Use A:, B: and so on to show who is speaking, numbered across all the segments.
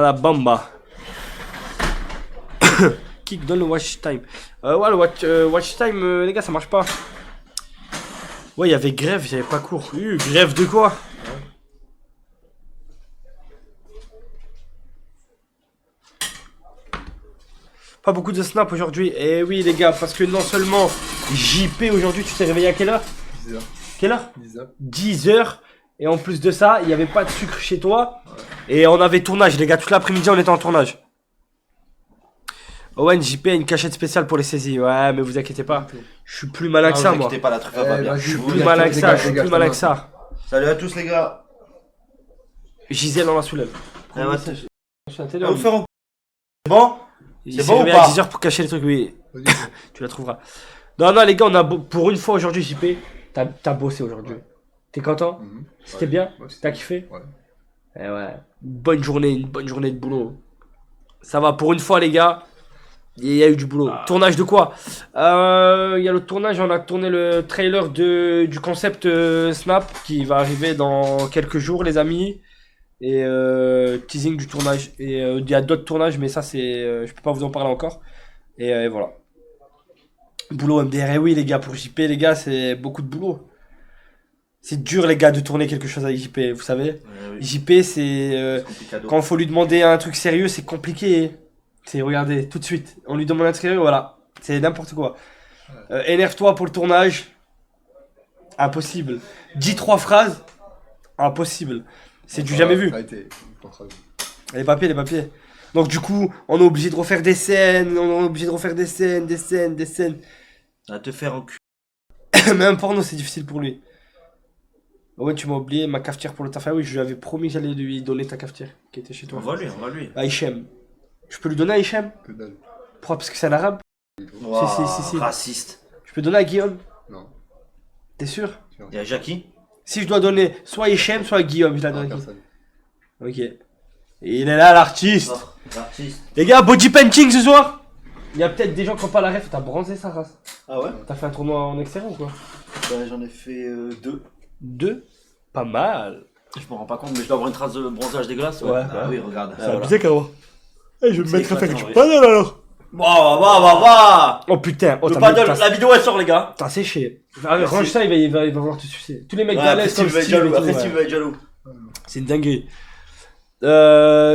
A: La bamba. Kick dans le watch time. Ouais, le watch time, les gars, ça marche pas. Ouais, il y avait grève, il y avait pas cours. Grève de quoi? Pas beaucoup de snap aujourd'hui. Eh oui, les gars, parce que non seulement JP aujourd'hui, tu t'es réveillé à quelle heure?
B: 10h.
A: Quelle heure?
B: 10h.
A: 10h. Et en plus de ça, il n'y avait pas de sucre chez toi. Ouais. Et on avait tournage, les gars. Toute l'après-midi, on était en tournage. Owen, JP a une cachette spéciale pour les saisies. Ouais, mais vous inquiétez pas. Je suis plus malin que ça, moi.
C: Pas, la truffe va bien.
A: Je suis plus malin que ça. Je suis plus malin que ça.
C: Salut à tous, les gars.
A: Gisèle, on la soulève.
C: Ah ouais,
A: c'est
C: bon?
A: C'est bon ou pas? À 10h pour cacher les trucs, oui. Tu la trouveras. Non, les gars, on a pour une fois aujourd'hui, JP. T'as bossé aujourd'hui. T'es content? C'était bien? T'as kiffé?
B: Ouais.
A: Eh ouais. Une bonne journée de boulot. Ça va, pour une fois, les gars. Il y a eu du boulot. Tournage de quoi? Il y a le tournage, on a tourné le trailer du concept Snap qui va arriver dans quelques jours, les amis. Et teasing du tournage. Et il y a d'autres tournages, mais ça, c'est je peux pas vous en parler encore. Et voilà. Boulot MDR, et oui, les gars, pour JP, les gars, c'est beaucoup de boulot. C'est dur, les gars, de tourner quelque chose avec JP, vous savez. Oui. JP, c'est quand il faut lui demander un truc sérieux, c'est compliqué. C'est, regardez, tout de suite, on lui demande un truc sérieux, voilà. C'est n'importe quoi. Énerve-toi pour le tournage. Impossible. Dis 3 phrases. Impossible. C'est du jamais vu. Les papiers. Donc du coup, on est obligé de refaire des scènes. Des scènes.
C: À te faire en cul.
A: Même porno, c'est difficile pour lui. Ouais, tu m'as oublié ma cafetière pour le taf. Ah oui, je lui avais promis que j'allais lui donner ta cafetière qui était chez toi.
C: On va lui.
A: À Hichem. Je peux lui donner à Hichem?
B: Que dalle.
A: Pourquoi? Parce que c'est un arabe?
C: Wow, si. Raciste.
A: Je peux donner à Guillaume?
B: Non.
A: T'es sûr?
C: Il y a Jackie?
A: Si je dois donner soit à Hichem, soit à Guillaume, je la donne à qui? Ok. Et il est là, l'artiste. Les gars, body painting ce soir? Il y a peut-être des gens qui n'ont pas la ref. T'as bronzé sa race.
C: Ah ouais?
A: T'as fait un tournoi en extérieur ou quoi?
C: Bah, j'en ai fait 2.
A: 2? Pas mal.
C: Je me rends pas compte, mais je dois avoir une trace de bronzage dégueulasse.
A: Ouais.
C: Ah oui, regarde.
A: C'est abusé carrément. Eh, je vais me mettre à faire du paddle alors.
C: Bah.
A: Oh putain. Oh,
C: le paddle, la vidéo elle sort, les gars.
A: T'as séché. Range ça, il va vouloir te sucer. Tous les mecs balèzes comme Steve.
C: Après, Steve va être jaloux.
A: C'est une dinguerie.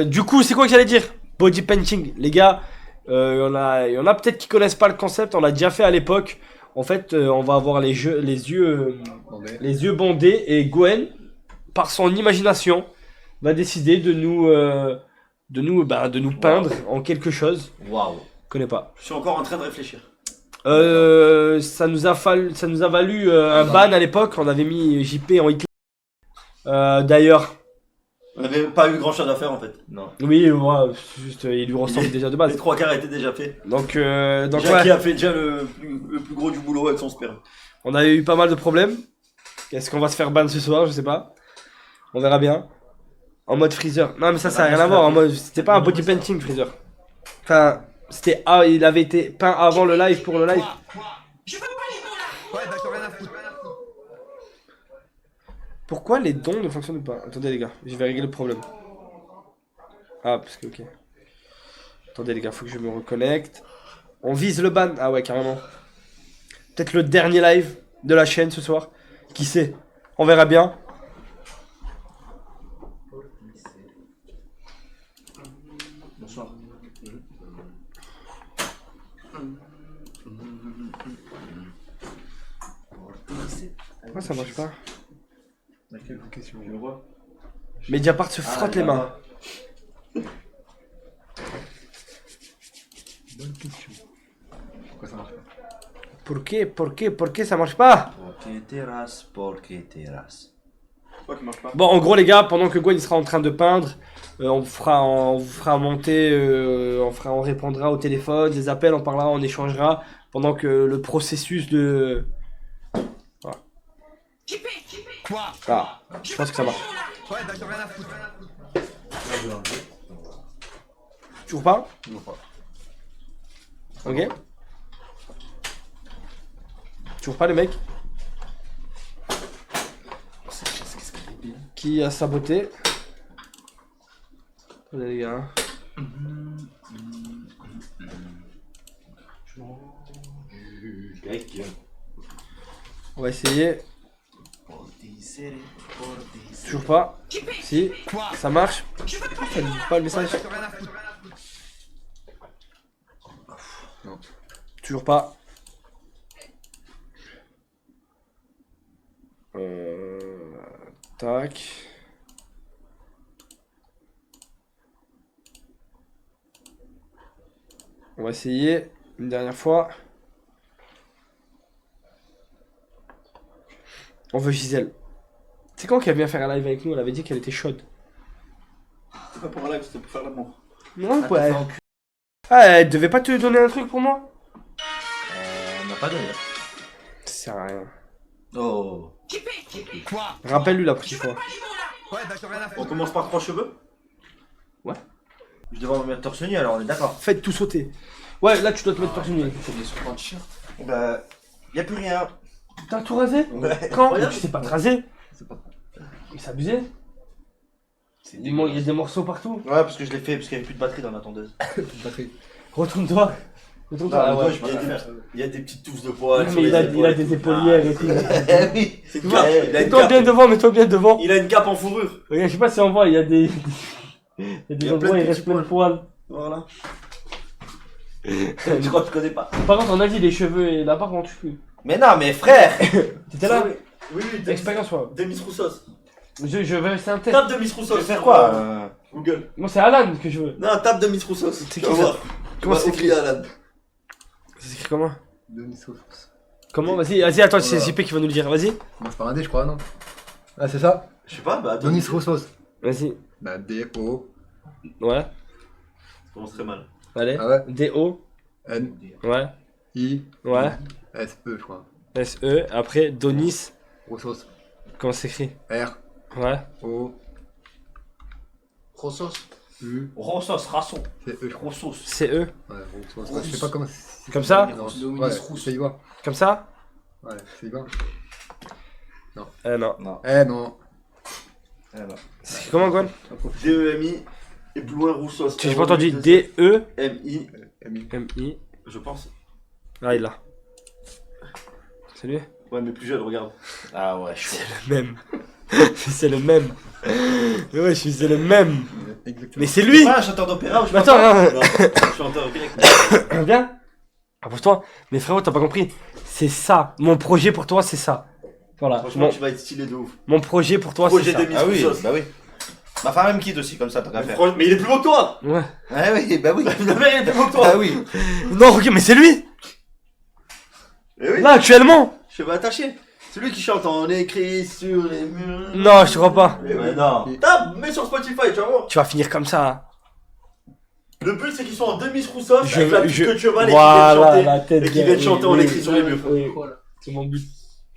A: Du coup, c'est quoi que j'allais dire? Body painting. Les gars, il y en a peut-être qui connaissent pas le concept. On l'a déjà fait à l'époque. En fait, on va avoir les yeux bandés et Gwen, par son imagination, va décider de nous peindre en quelque chose.
C: Waouh.
A: Je connais pas.
C: Je suis encore en train de réfléchir.
A: Ça nous a valu un ban à l'époque. On avait mis JP en Hitler. D'ailleurs.
C: On n'avait pas eu grand chose à faire en fait. Non.
A: Oui, moi, juste, il lui ressemble déjà de base.
C: Les 3 quarts étaient déjà faits.
A: Donc
C: Jackie a fait déjà le plus gros du boulot avec son sperme.
A: On a eu pas mal de problèmes. Est-ce qu'on va se faire ban ce soir? Je sais pas. On verra bien. En mode freezer. Non, mais ça n'a rien à voir. En mode, c'était pas un body painting freezer. Enfin, c'était il avait été peint avant le live pour le live.
B: Ouais, d'accord, rien à foutre.
A: Pourquoi les dons ne fonctionnent pas? Attendez les gars, je vais régler le problème. Ah, parce que ok. Attendez les gars, faut que je me reconnecte. On vise le ban. Ah ouais, carrément. Peut-être le dernier live de la chaîne ce soir. Qui sait? On verra bien.
C: Bonsoir.
A: Pourquoi ça marche pas?
B: Quelle question? Je le vois.
A: Mediapart se frotte les mains.
B: Bonne question. Pourquoi ça marche pas?
A: Pourquoi ça marche pas?
C: Pourquoi terrasse. Pourquoi qu'il marche pas?
A: Bon, en gros les gars, pendant que Gwen sera en train de peindre, on vous fera monter, on répondra au téléphone, des appels, on parlera, on échangera, pendant que le processus de... Voilà.
B: Quoi?
A: Ah, je pense que ça marche.
B: Ouais, d'accord, rien à foutre.
A: Toujours pas?
B: Non, pas.
A: Ok. Toujours pas les mecs? Qui a saboté? Allez, les gars. On va essayer. Toujours pas. Si. Ça marche. Ça ne dit pas le message.
B: T'as rien à foutre.
A: Toujours pas. Tac. On va essayer une dernière fois. On veut Gisèle. C'est quand qu'elle vient faire un live avec nous? Elle avait dit qu'elle était chaude.
C: C'est pas pour un live, c'était pour faire l'amour.
A: Non, ouais. Ah, elle devait pas te donner un truc pour moi?
C: On n'a pas donné.
A: Ça sert à rien.
C: Oh.
B: Quoi?
A: Rappelle-lui la prochaine fois.
B: Ouais, d'accord, rien à
C: On
B: foutre.
C: commence par 3 cheveux?
A: Ouais.
C: Je devrais me mettre torse nu alors, on est d'accord.
A: Faites tout sauter. Ouais, là tu dois te mettre torse nu.
C: Bah. Y'a plus rien.
A: T'as tout rasé?
C: Ouais.
A: Quand?
C: Regarde.
A: Tu sais pas te raser?
B: C'est pas
A: Mais c'est abusé. Il y a des morceaux partout.
C: Ouais, parce que je l'ai fait, parce qu'il n'y avait plus de batterie dans la tondeuse.
B: toute batterie.
A: Retourne-toi. Retourne-toi.
C: Ah,
A: Ah ouais.
C: je peux rien faire. Il y a des petites touffes de poils.
A: Non,
C: sur
A: mais
C: les
A: il a
C: épaules
A: des
C: et tout.
A: épaulières et tout.
C: Eh oui, c'est une cape. Il a une
A: Mets-toi bien
C: cape.
A: devant, mets-toi bien devant.
C: Il a une cape en fourrure.
A: Regarde, je sais pas si on voit, il y a des. Il y a des
C: Il y a
A: endroits où
C: plein de
A: il reste
C: petits
A: plein de poils.
C: Voilà. Je crois que tu connais pas.
A: Par contre, on a dit les cheveux et la barbe, on touche plus.
C: Mais non, mais frère.
A: T'étais là?
C: Oui,
A: Expérience, ouais.
C: Demis Roussos.
A: Je vais rester un test.
C: Tape Demis Roussos.
A: Tu veux faire quoi
C: Google.
A: Moi, c'est Alan que je veux.
C: Non, tape Demis Roussos.
A: C'est
C: Tu
A: qui
C: vas
A: ça?
C: voir.
A: Comment c'est
C: écrit Alan?
A: Ça s'écrit comment?
B: Denis Sauce.
A: Comment? Vas-y, attends, c'est
B: Voilà.
A: JP qui va nous le dire. Vas-y.
B: Commence par un D, je crois, non? Ah, c'est ça?
C: Je sais pas, bah attends.
B: Denis Roussos.
A: Vas-y.
B: Bah, D, O,
A: Ouais.
C: Ça commence très mal.
A: Allez.
B: Ah ouais.
A: D-O.
B: N,
A: Ouais.
B: I,
A: Ouais.
B: S, E, je crois.
A: S-E. Après, Donis.
B: Roussos.
A: Comment ça s'écrit?
B: R,
A: Ouais.
B: O,
C: Roussos.
B: U,
C: Roussos, Rasson.
B: c'est E, je crois.
C: Roussos.
A: C-E.
B: Ouais, Roussos. Ouais, je sais pas comment c'est.
A: Comme ça?
B: Non, ouais, ça y va.
A: Comme ça?
B: Ouais, ça y va.
A: Non.
C: Non.
B: Eh non.
A: C'est comment, Gwen?
C: D-E-M-I. Et plus loin Roussos.
A: J'ai pas entendu. D-E.
C: M-I.
A: M-I.
C: Je pense.
A: Ah, il est là. C'est lui?
C: Ouais, mais plus jeune, regarde. Ah ouais, chaud.
A: Le même. C'est le même. Mais ouais, c'est le même.
B: Exactement.
A: Mais c'est lui!
C: Pas un chanteur d'opéra ou je sais
A: Mais
C: pas
A: attends,
C: quoi. Non, un chanteur grec.
A: Viens. Approche-toi. Mais frérot, t'as pas compris. C'est ça. Mon projet pour toi, c'est ça. Voilà.
C: Franchement, tu vas être stylé de ouf.
A: Mon projet pour toi, c'est
C: Projet
A: ça.
C: Demis Roussos.
D: bah oui. Ma femme elle me quitte aussi comme ça, t'as qu'à faire.
C: Mais il est plus beau que toi.
A: Ouais.
D: Ah oui, bah oui.
C: Ma mère, il est plus beau que toi.
D: Ah oui.
A: Non, ok, mais c'est lui!
C: Eh oui.
A: Là, actuellement!
C: Je vais attacher. C'est lui qui chante en écrit sur les murs.
A: Non, je te crois pas.
C: Eh oui.
D: Mais non.
C: Tape, mets sur Spotify, tu vas voir.
A: Tu vas finir comme ça. Hein.
C: Le but, c'est qu'ils soient en Demis Roussos
A: Je-
C: avec la petite
A: je-
C: queue de cheval
A: Voilà,
C: et
A: la tête.
C: qu'ils viennent chanter en écrit sur les murs.
A: Oui, c'est mon but.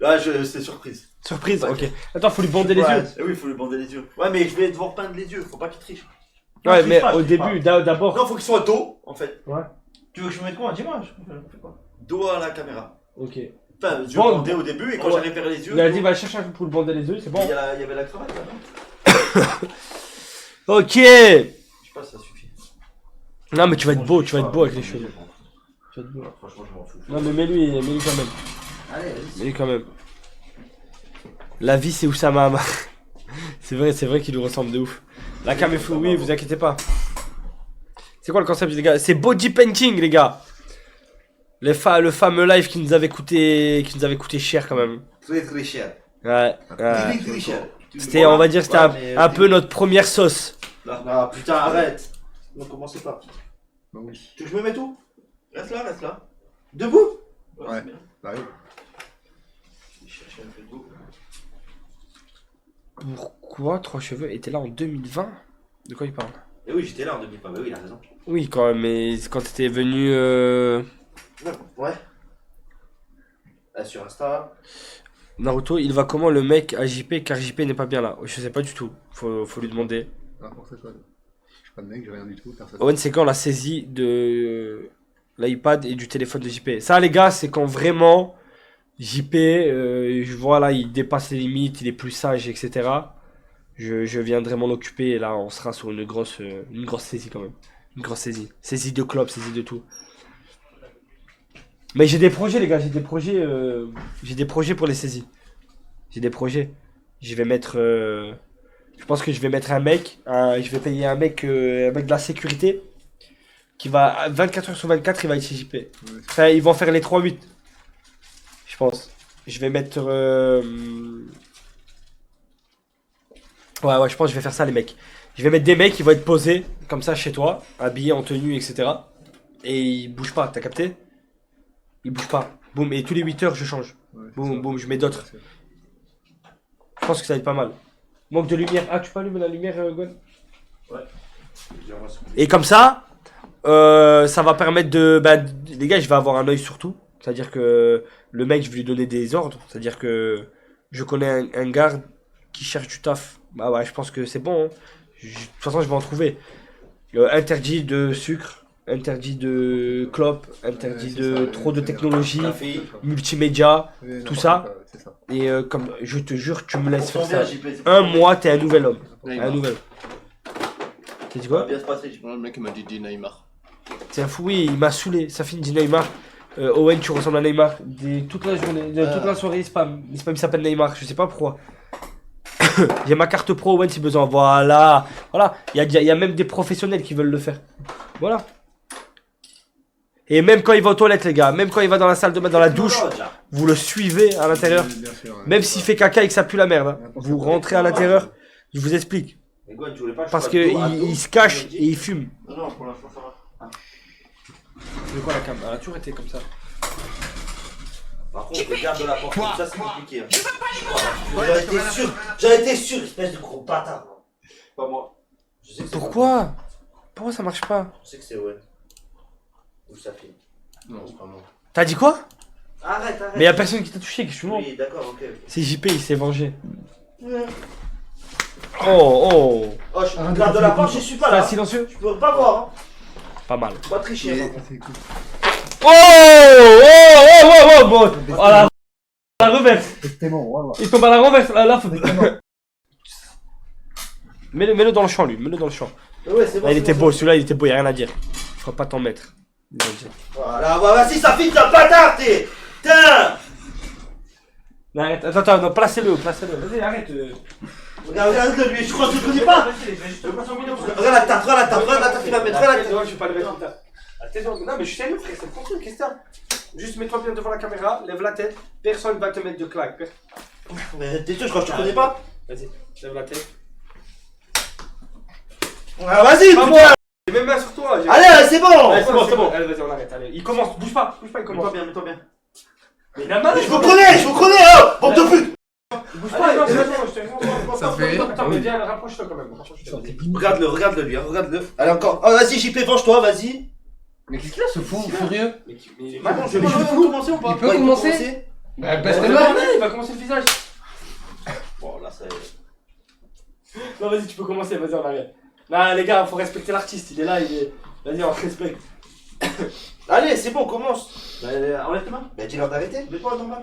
C: Là, c'est surprise.
A: Surprise,
C: Ouais.
A: ok. Attends, faut lui bander les
C: Ouais.
A: yeux.
C: Eh oui, il faut lui bander les yeux. Ouais, mais je vais devoir peindre les yeux, faut pas qu'il triche.
A: Ouais,
C: triche
A: mais
C: pas,
A: au
C: triche
A: début, d'abord.
C: Non, faut qu'il soit dos, en fait.
A: Ouais.
C: Tu veux que je me mette quoi? Dis-moi, je fais quoi? Dos à la caméra.
A: Ok.
C: Enfin, yeux
A: Bon.
C: bandés au début, et quand
A: Ouais.
C: j'arrive vers les yeux.
A: Il a dit, va chercher un coup pour le bander les yeux, c'est bon.
C: Il y avait la cravate là, non?
A: Ok.
C: Je sais pas si ça suffit.
A: Non, mais tu vas être beau, tu vas être beau avec les cheveux. Tu vas être beau.
C: Franchement, je m'en fous.
A: Non, mais mets-lui quand même.
C: Allez, vas-y.
A: Mets-lui quand même. La vie, c'est Oussama Hamar. C'est vrai qu'il lui ressemble de ouf. La cam est floue, oui, vous inquiétez pas. C'est quoi le concept, les gars? C'est body painting, les gars. Le fameux live qui nous avait coûté cher quand même.
D: Très très cher.
A: Ouais.
D: Très très cher.
A: C'était, on va dire, c'était un peu notre première sauce.
C: Là. Ah putain, arrête. Ne commencez pas.
B: Bah oui.
C: Tu veux que je me mette où? Reste là, reste là. Debout?
B: Ouais.
C: c'est bien.
B: Bah oui.
C: Je vais chercher un peu de boue.
A: Pourquoi Trois Cheveux était là en 2020? De quoi il parle?
C: Eh oui, j'étais là en 2020, bah oui, il a raison.
A: Oui, quand même, mais quand t'étais venu.
C: Ouais. Sur Insta.
A: Naruto, il va comment le mec à JP car JP n'est pas bien là? Je sais pas du tout. Faut lui demander.
B: Ah, pour ça, quoi. Je suis pas de mec, j'ai rien du tout, personne.
A: Owen, c'est quand la saisie de l'iPad et du téléphone de JP. Ça, les gars, c'est quand vraiment JP, je vois là, il dépasse les limites, il est plus sage, etc. Je viendrai m'en occuper et là on sera sur une grosse saisie quand même. Une grosse saisie. Saisie de club, saisie de tout. Mais j'ai des projets les gars, j'ai des projets pour les saisies. J'ai des projets. Je vais mettre je pense que je vais mettre je vais payer un mec de la sécurité qui va 24 heures sur 24, il va être CJP. Enfin, ils vont faire les 3-8. Je pense. Je vais mettre ouais, je pense que je vais faire ça les mecs. Je vais mettre des mecs qui vont être posés comme ça chez toi, habillés en tenue, etc. Et ils bougent pas, t'as capté? Ils bougent pas. Boum, et tous les 8 heures je change.
B: Ouais,
A: Boum, boum, je mets d'autres. Je pense que ça va être pas mal. Manque de lumière. Ah, tu peux allumer la lumière, Gwen?
C: Ouais.
A: Et comme ça, ça va permettre de... Bah, les gars, je vais avoir un œil sur tout. C'est-à-dire que le mec, je vais lui donner des ordres. C'est-à-dire que je connais un garde qui cherche du taf. Bah ouais, je pense que c'est bon. Hein. De toute façon, je vais en trouver. Interdit de sucre, interdit de clope, interdit de trop de technologie,
D: Café.
A: multimédia.
B: Ouais,
A: Tout
B: non,
A: ça.
B: c'est ça.
A: Et comme je te jure, tu me laisses
D: On
A: faire
D: s'en
A: ça.
D: vient, JP, c'est
A: Un
D: pas-
A: mois, t'es un nouvel homme.
E: Neymar.
A: Un nouvel. T'as dit
D: Ça va
A: quoi?
D: bien se passer, JP.
E: Le mec il m'a dit Neymar.
A: C'est un fou, oui, il m'a saoulé. Ça finit dit Neymar. Owen, tu ressembles à Neymar. Toute la journée, toute la soirée, il spam. Il s'appelle Neymar, je sais pas pourquoi. J'ai ma carte pro, Owen, si besoin. Voilà. Voilà. Il y a même des professionnels qui veulent le faire. Voilà. Et même quand il va aux toilettes, les gars, même quand il va dans la salle de bain, dans la douche, vous le suivez à l'intérieur.
B: Bien sûr, ouais.
A: Même s'il fait caca et que ça pue la merde, hein. Vous rentrez à l'intérieur. Je vous explique.
C: Mais Gwen, tu voulais pas
A: Parce que il se cache et il fume.
D: Non, non, pour l'instant, ça va.
A: C'est quoi la cam? Elle a toujours été comme ça.
C: Par contre, regarde de la porte, ça c'est compliqué. Hein.
D: J'en étais sûr, espèce de gros bâtard.
C: Pas moi. Je sais que c'est
A: Pourquoi? Pourquoi ça marche pas?
C: Je sais que c'est Owen. Ou sa fille.
E: Non, c'est pas moi.
A: T'as dit quoi?
D: Arrête, arrête.
A: Mais y'a personne qui t'a touché, que je suis mort.
C: Oui, d'accord, ok.
A: C'est JP, il s'est vengé. Oh,
D: Oh, je regarde de la porte, je suis pas
A: T'as
D: là.
A: silencieux?
D: Je peux pas voir, hein.
A: Pas mal.
D: Faut pas tricher.
B: Ouais,
D: hein.
B: c'est cool.
A: Oh, bon. Oh, la reverse.
B: C'était bon, voilà.
A: Il tombe à la renverse, là, faut... Mets-le dans le champ, lui, mets-le dans le champ.
D: Ouais, c'est bon.
A: Là, il
D: c'est
A: était
D: bon,
A: beau,
D: c'est
A: celui-là, il était beau, y'a rien à dire. Faut pas t'en mettre.
D: bon. Voilà, bah, vas-y, ça finit, t'as bâtard, t'es. Putain.
A: Non, arrête, attends, non, placez-le. Vas-y, arrête.
D: Regarde lui, je crois que tu le connais pas. Regarde la tarte, il va mettre, regarde la tarte.
A: Je vais pas le mettre en tête. Non, mais je suis sérieux, frère, c'est le contrôle, qu'est-ce que t'as? Juste mets-toi bien devant la caméra, lève la tête, personne va te mettre de claque.
D: Mais t'es sûr, je crois que tu te connais pas.
A: Vas-y, lève la tête.
D: Ah, vas-y,
A: Pas
D: putain.
A: moi. J'ai même main sur toi.
D: Allez, c'est bon.
A: Ouais, c'est bon. Allez, vas-y, on arrête. Allez, il commence, bouge pas, il commence.
D: Mets-toi bien.
A: Mais il a mal.
D: Je vous connais, oh, bande de pute.
A: Bouge pas, non, c'est bon, je te
E: Ça fait rire.
A: Attends, mais viens, rapproche-toi quand même.
D: Regarde-le lui, regarde-le. Allez, encore. Oh, vas-y, JP, venge-toi, vas-y.
E: Mais qu'est-ce qu'il a ce fou furieux?
A: Mais
D: Bon,
A: je
D: je peux commencer ou pas?
E: Il peut
D: Ouais,
E: commencer. Bah, baisse
A: il
E: les mains.
A: va commencer le visage.
D: Bon, là, ça y est.
A: Non, vas-y, tu peux commencer, vas-y, on arrête. Non, les gars, faut respecter l'artiste, il est là, il est. Vas-y, on respecte.
D: Allez, c'est bon, commence.
C: Bah, enlève tes mains.
D: Bah, dis-leur d'arrêter, mets-toi normal.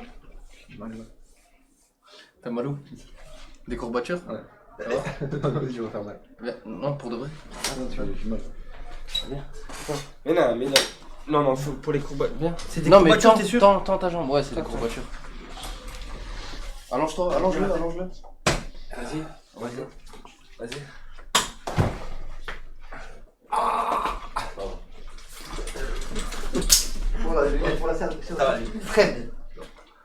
E: T'as mal où? Des courbatures?
B: Vas-y, je vais faire mal.
E: Non, pour de vrai.
B: J'ai mal.
A: Mais non. Non, faut pour les courbatures. Viens. C'est des
E: Non, mais
A: courbatures, t'es sûr?
E: tends ta jambe. Ouais, c'est des courbatures. Allonge-toi, allonge-le.
A: Vas-y.
D: Voilà, les lunettes pour la salle.
C: Ça va aller.
D: Fred.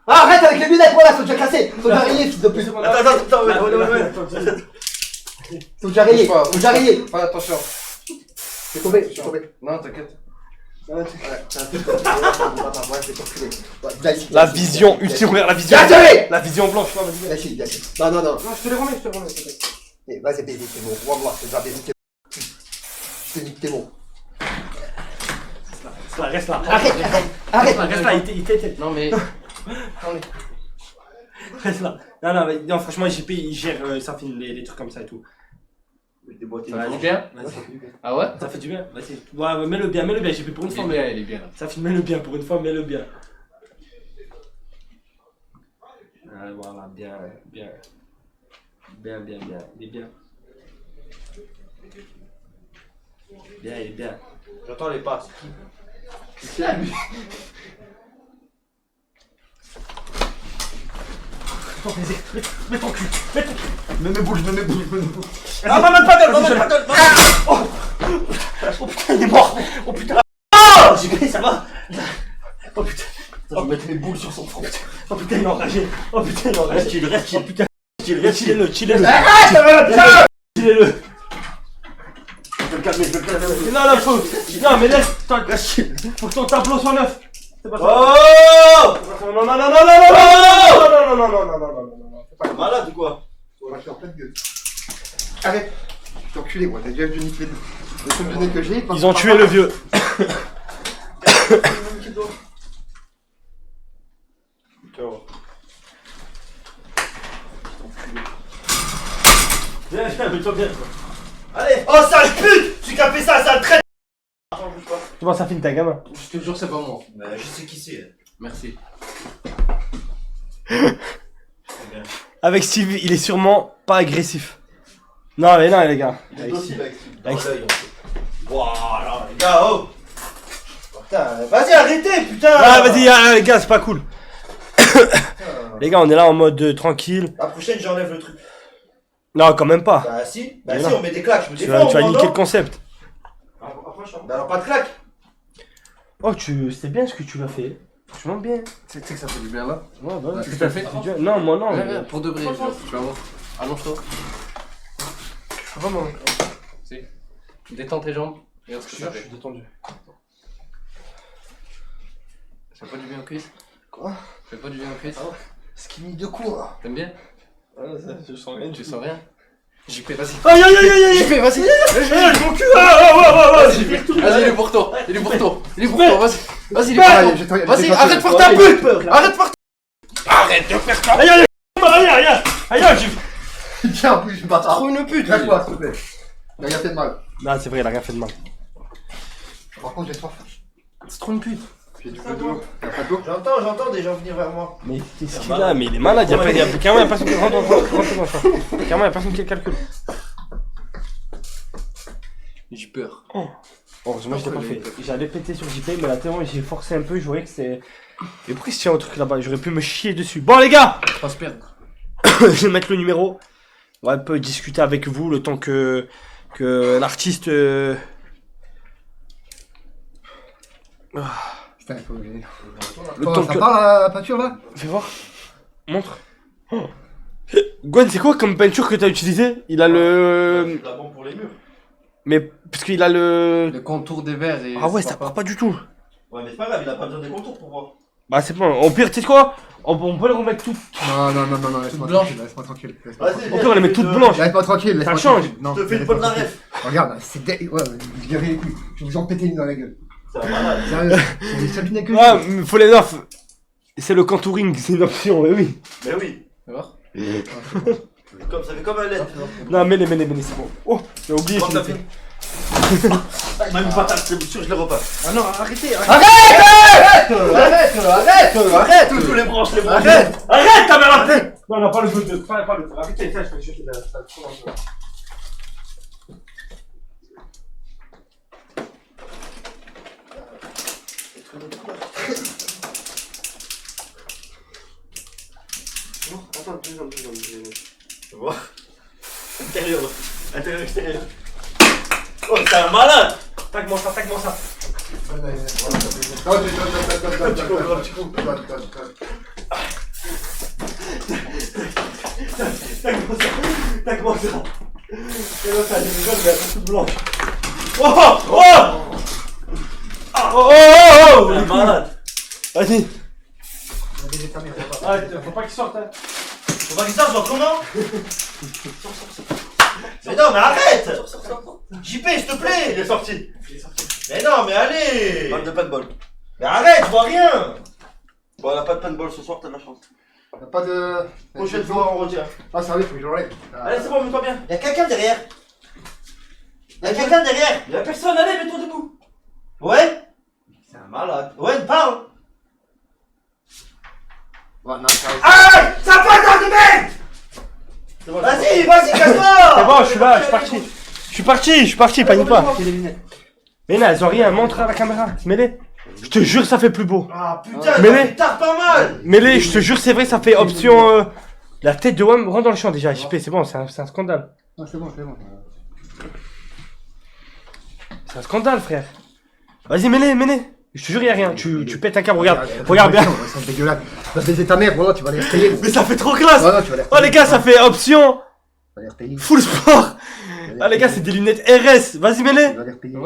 D: Ah, arrête avec les lunettes, voilà, faut déjà casser. Faut déjà rayer, fils de pute. Attends, ouais. Faut déjà rayer, faut déjà rayer.
E: Ouais, attention.
D: C'est tombé.
E: Non, t'inquiète.
A: La vision ultime, regarde la vision. La vision blanche, non, vas-y.
D: Non.
A: Non, je te les remets,
D: Vas-y, baiser, c'est bon. Wallah, c'est déjà baisé, je te nique tes mots.
A: Reste là.
D: Arrête.
A: Il t'était.
E: Non, mais.
A: Reste là. Non, franchement, JP, il gère, ça fait les trucs comme ça et tout.
C: Des boîtiers.
E: Ça va bien?
A: Vas-y.
E: Ah ouais?
A: Ça fait du bien, vas-y. Ouais, mets-le bien, JP, pour une fois.
E: Il est bien.
A: Ça fait mets-le bien, pour une fois, mets-le bien. Voilà, bien. Bien, bien, bien. Il est bien. Bien, il est bien.
C: J'entends les passes.
B: Mets mes boules, mets mes boules.
D: Ah, maman, pas d'elle, maman, pas d'elle. Oh putain, il est mort. Oh putain. Oh, JP, ça va. Oh putain.
B: Je vais mettre mes boules sur son front.
D: Oh putain, il est enragé. Oh putain, il est enragé. Reste chill. Oh putain.
A: Chillez-le, chillez-le.
D: Chillez-le. Je vais le calmer, je vais le calmer.
A: Non, faut. Non, mais laisse.
D: Reste chill.
A: Faut que ton tableau soit neuf. C'est pas ça.
D: Oh.
A: Non, non, non, non, non, non, non, non, non, non, non, non, non, non, non.
C: T'es malade ou quoi?
B: Ouais, je suis en pleine gueule. Arrête. Je t'ai enculé, moi. T'as déjà vu niquer le seul donné que j'ai.
A: Ils ont tué le vieux.
D: Viens, mets-toi bien. Allez. Oh, sale pute. Tu capé ça, sale traite.
A: Comment ça finit ta gamin?
E: Je te jure, c'est pas moi.
C: Mais je sais qui c'est.
E: Merci.
A: Avec Steve, il est sûrement pas agressif. Non, mais non, les gars.
C: Il est docile avec
A: Avec-
C: dans l'œil.
D: Voilà, les gars, oh. Putain, vas-y, arrêtez, putain.
A: Ah, vas-y, les gars, c'est pas cool. Les gars, on est là en mode tranquille.
D: La prochaine, j'enlève le truc.
A: Non, quand même pas.
D: Bah si,
A: Mais
D: si,
A: non.
D: on met des claques, je me
A: Tu
D: défends.
A: vas
D: moi,
A: niquer le
D: non.
A: concept.
D: Bah alors pas de claques.
A: Oh, c'était bien ce que tu l'as fait. Franchement bien.
B: Tu sais que ça fait du bien là.
A: Ouais, bah,
E: Ouais,
A: tu
E: tu
A: t'as
E: l'as
A: fait.
E: fait
A: Non, moi non.
E: Ouais,
A: mais-
E: ouais, pour de vrai, tu vas voir. Allonge-toi.
A: Vraiment.
E: Si. Détends tes jambes. Regarde ce que ça
A: Je
E: fait.
A: suis détendu.
E: Ça fait pas du bien aux cuisses?
B: Quoi?
E: Ça fait pas du bien aux cuisses?
B: Skinny de cours.
E: T'aimes bien?
A: Je sens rien.
E: Tu sens rien? JP, vas-y.
A: Aïe, aïe, aïe, aïe, aïe.
E: JP, vas-y.
A: Mon cul. Ah,
E: Vas-y, il est pour toi. Il est pour toi. Il est pour toi, vas-y. Vas-y, il est pour
B: Allez,
E: toi.
B: je t'en-
E: Vas-y,
B: je t'en-
E: arrête de faire ta pute. Arrête de faire ta... Arrête de faire ta...
A: Aïe, aïe, aïe, aïe, aïe, aïe, j'ai.
B: Tiens, en plus, je bâtard.
E: Trop une pute.
B: Lâche-moi, s'il te plaît. Il a rien fait de mal.
A: Non, c'est vrai, il a rien fait de mal.
B: Par contre, j'ai soif.
E: C'est trop une pute.
B: J'ai du peu d'eau. Y'a pas d'eau?
D: J'entends des gens venir vers moi.
A: Mais qu'est-ce qu'il a? Mais il est malade, carrément, y'a personne qui rentre dans ça. Carrément, y'a personne qui le calcule.
E: J'ai peur.
A: Heureusement, je l'ai pas fait. J'allais péter sur JP, mais là, tellement j'ai forcé un peu, je voyais que c'est. Et pourquoi il se tient au truc là-bas? J'aurais pu me chier dessus. Bon, les gars!
E: Pas se perdre.
A: Je vais mettre le numéro. On va un peu discuter avec vous le temps que l'artiste.
B: Putain, il faut que j'aille.
A: Le
B: Oh,
A: temps
B: ça
A: que.
B: part la peinture là?
A: Fais voir. Montre. Oh. Gwen, c'est quoi comme peinture que t'as utilisé? Il a le.
C: C'est la bombe pour les murs.
A: Mais. Parce qu'il a le.
E: Le contour des verres et...
A: Ah ouais, ça part pas du tout.
C: Ouais, mais c'est pas grave, il a pas besoin des contours pour voir.
A: Bah, c'est bon. Au pire, tu sais quoi? On peut les remettre toutes.
B: Non, non, non, non, non, laisse-moi
E: blanche.
B: tranquille, laisse-moi tranquille. Laisse-moi
C: Vas-y,
B: tranquille.
A: Au pire, on les met toutes blanches.
B: Laisse-moi tranquille, laisse-moi
A: change.
B: tranquille. Non,
C: Je te fais une
B: laisse-moi
C: bonne
B: tranquille.
C: naref.
B: Regarde, c'est ouais, je dirais les couilles. Je vais vous en péter une dans la gueule.
C: C'est un malade.
B: Sérieux, c'est les seuls pinets que
A: Ouais,
B: j'ai.
A: mais faut les neufs. C'est le contouring, c'est une option, mais oui.
C: Mais oui.
E: Tu vas voir?
C: Comme, ça fait comme un LED.
A: Non, mais les, c'est bon. Oh, j'ai oublié.
C: Prends ta
A: c'est-
C: fille. Il m'a mis patate, c'est sûr, je les repasse.
E: Ah non, arrêtez.
B: Arrête,
C: Tous les branches, les branches.
A: Arrête, ta mère la tête. Non, non, pas le goût de. Pas le. Arrêtez, ça, je vais jeter la. Attends, deux secondes.
C: Tu vois. Intérieur, intérieur, extérieur. Oh, c'est un malade.
A: Tac-moi ça. Tac-moi ça. Et là, ça a des rigoles, mais elles sont toutes blanches. Oh,
C: C'est un malade.
A: Vas-y. Arrête, faut pas qu'il sorte, hein.
D: Faut pas que ça, genre comment? Mais non, mais arrête! JP, s'il te plaît!
C: Il est sorti.
D: Mais non, mais allez!
C: Balle de paintball.
D: Mais arrête, je vois rien!
C: Bon, elle a pas de paintball ce soir, t'as de la chance.
B: Y'a pas de.
C: Prochaine fois, on retient.
B: Ah, sérieux, faut que je l'enlève.
C: Allez, c'est bon, mets-toi bien.
D: Y'a quelqu'un derrière! Y'a quelqu'un derrière!
C: Y'a personne, allez, mets-toi debout.
D: Ouais?
C: C'est un malade.
D: Ouais, parle!
B: Ouais, non, sérieux.
D: Aïe! Ça passe dans le mec!
C: Vas-y, vas-y, casse-toi.
A: C'est bon, je suis là, je suis parti, panique pas. Mais là, elles ont rien, montre à la caméra, mets-les. Je te jure, ça fait plus beau.
C: Ah putain,
A: Mais
C: ça
A: les-
C: fait tard pas mal.
A: Mets-les, je te jure, c'est vrai, ça fait option. La tête de WAM, rentre dans le champ déjà, JP, c'est bon, c'est un scandale.
B: Non, c'est bon, c'est bon.
A: C'est un scandale, frère. Vas-y, mets-les. Je te jure, y'a rien. Tu pètes un câble, regarde bien.
B: Ils sont dégueulasses. Va baiser ta mère, voilà, tu vas les repayer.
A: Mais ça fait trop classe.
B: Voilà, tu vas les
A: Oh, les gars, ça fait option
B: Tu vas les repayer.
A: full sport. Ah, les gars, c'est des lunettes RS. Vas-y, mets-les.
B: Tu vas les repayer.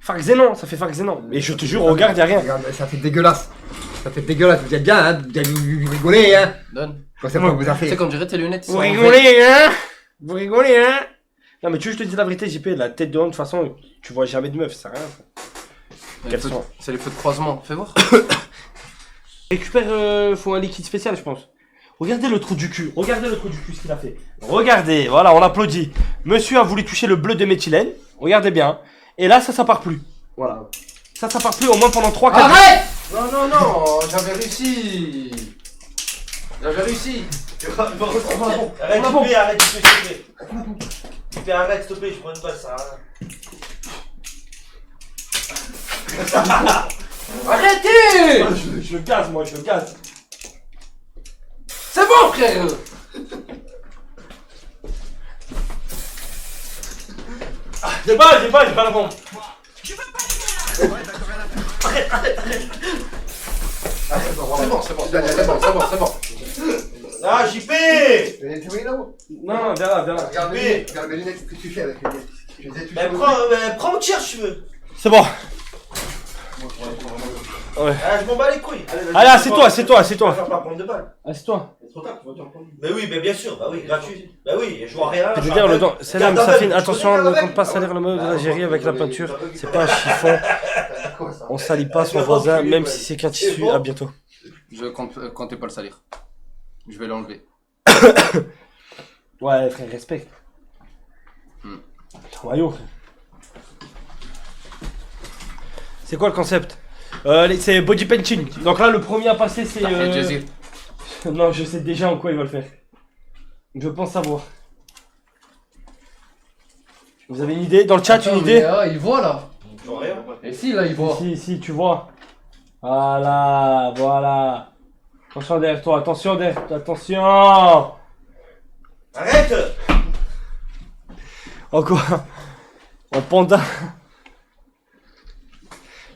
A: Farc Zénon, ça fait Farc Zénon. Mais je te jure, regarde, y'a rien.
B: Regarde, ça fait dégueulasse. Ça fait dégueulasse. Vous êtes bien, hein. Vous rigolez, hein.
E: Donne.
B: Quoi, c'est pas vous a
E: Tu sais,
B: fait.
E: quand on dirait tes lunettes, ils
A: Vous
E: sont en
A: rigolez, hein. Vous rigolez, hein. Non, mais tu veux, je te dis la vérité, JP, la tête de homme, de toute façon, tu vois jamais de meuf, ça sert à rien.
E: C'est
A: Quels sont
E: les feux de croisement. Fais voir.
A: Récupère, faut un liquide spécial, je pense. Regardez le trou du cul, ce qu'il a fait. Regardez, voilà, on applaudit. Monsieur a voulu toucher le bleu de méthylène, regardez bien. Et là, ça part plus. Voilà. Ça part plus au moins pendant 3-4 jours.
B: Arrête!
E: Non, j'avais réussi.
C: Arrête, s'il te plaît. Arrête, s'il te plaît, je prends une balle, ça.
E: Arrêtez.
A: Je le casse, moi, je le casse.
E: C'est bon, frère.
A: J'ai pas la bombe.
E: C'est bon.
C: Ah, JP.
B: Tu vois là-haut?
A: Non, viens là.
B: Regarde mes lunettes, qu'est-ce que tu fais avec les lunettes?
C: Prends mon tir si tu veux.
A: C'est bon.
C: Ah, je m'en bats les couilles.
A: Allez, assieds-toi.
C: Je vais pas prendre de balles.
A: Assieds-toi.
C: C'est trop tard, tu vas t'en prendre. Mais oui, mais bien sûr, bah oui, gratuit. Bah oui, je vois rien.
A: Je veux dire, le dent, Salam, Safine, attention, ne compte pas salir le mot de l'Algérie avec la peinture. C'est pas un chiffon. On salit pas son voisin, même si c'est qu'un tissu. À bientôt.
E: Je comptais pas le salir. Je vais l'enlever.
A: Ouais, frère, respecte. Maillot, frère. C'est quoi le concept? C'est body painting. Donc là, le premier à passer, c'est.
E: Jazzy.
A: Non, je sais déjà en quoi il va le faire. Je pense savoir. Vous avez une idée? Dans le chat, une idée?
E: Il voit là.
C: Je vois rien.
E: Et si, là, il voit.
A: Si, tu vois. Voilà. Attention derrière toi, attention.
C: Arrête.
A: En quoi? En panda.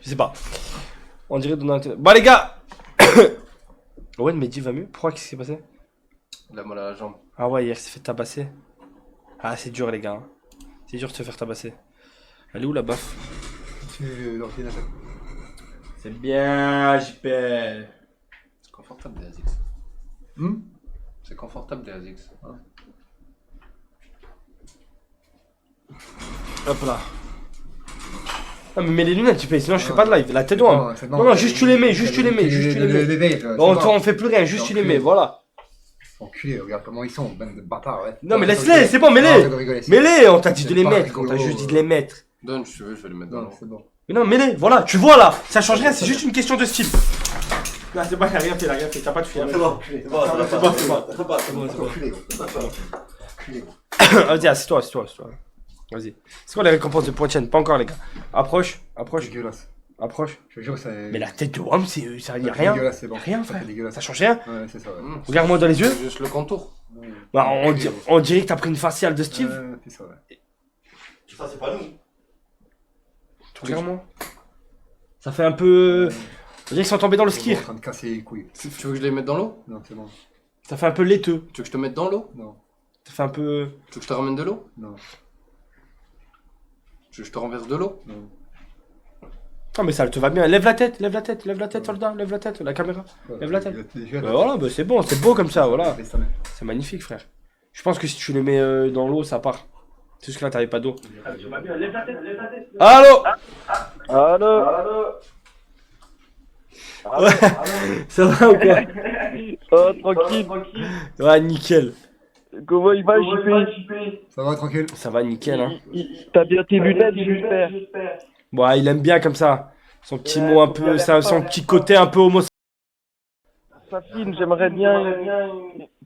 A: Je sais pas. On dirait Donald. Bah les gars. Ouais, le Mehdi va mieux. Pourquoi? Qu'est-ce qui s'est passé?
E: Il a mal à la jambe.
A: Ah ouais, hier il s'est fait tabasser. Ah, c'est dur les gars. C'est dur de se faire tabasser. Elle est où la baffe?
B: L'ordinateur.
A: C'est bien, JP.
E: C'est confortable des ASICS. C'est confortable des ASICS.
A: Hop là. Non mais mets les lunettes, JP, sinon je fais pas de live. La tête droite. Non, juste tu les mets. On fait plus rien, juste tu les mets, voilà.
B: Enculé, regarde comment ils sont, bande de bâtards, ouais.
A: Non mais laisse-les, c'est bon, mets-les. Mets-les, on t'a dit de les mettre, on t'a juste dit de les mettre.
E: Donne, si tu veux, je vais les mettre dans
B: Non,
E: l'eau.
B: c'est bon.
A: Mais non, mets-les, voilà, tu vois là, ça change rien, c'est juste une question de style. Non, c'est pas, il a rien fait, t'as pas de fille.
C: C'est bon,
A: c'est bon.
B: Enculé,
A: Vas-y, assieds-toi. Vas-y. C'est quoi les récompenses de Poitiers? Pas encore, les gars. Approche.
B: dégueulasse.
A: Approche.
B: Je te jure, c'est.
A: Mais la tête de Wam, ça y a rien.
B: Dégueulasse, c'est bon.
A: Rien,
B: Ça
A: frère.
B: fait dégueulasse.
A: Ça change rien.
B: Ouais, c'est ça, ouais.
A: Regarde-moi dans les yeux.
E: Juste le contour.
A: Bah, on dirait que t'as pris une faciale de Steve.
B: Ouais, c'est ça, ouais.
C: Ça, c'est pas nous.
A: Regarde-moi. Ça fait un peu. On dirait qu'ils sont tombés dans le
B: Ils
A: ski.
B: sont en train de casser les couilles.
E: Tu veux que je les mette dans l'eau?
B: Non, c'est bon.
A: Ça fait un peu laiteux.
E: Tu veux que je te mette dans l'eau?
B: Non,
A: Ça fait un peu.
E: Tu veux que je te ramène de l'eau?
B: non,
E: Tu veux que je te renverse de l'eau?
B: non.
A: Non, mais ça te va bien. Lève la tête, soldat. Lève la tête, la caméra. Lève la tête. Bah voilà, bah c'est bon, c'est beau comme ça, voilà. C'est magnifique, frère. Je pense que si tu les mets dans l'eau, ça part. C'est juste que là, t'avais pas d'eau. Allô? Ouais. Ça va ou quoi?
F: Oh, tranquille.
A: Ouais, nickel.
F: Comment il va, JP?
B: Ça va, tranquille.
A: Ça va, nickel, hein.
F: T'as bien tes lunettes, j'espère.
A: Bon, il aime bien comme ça. Son petit mot un peu, son petit côté un peu homosexuel.
F: Safine, j'aimerais bien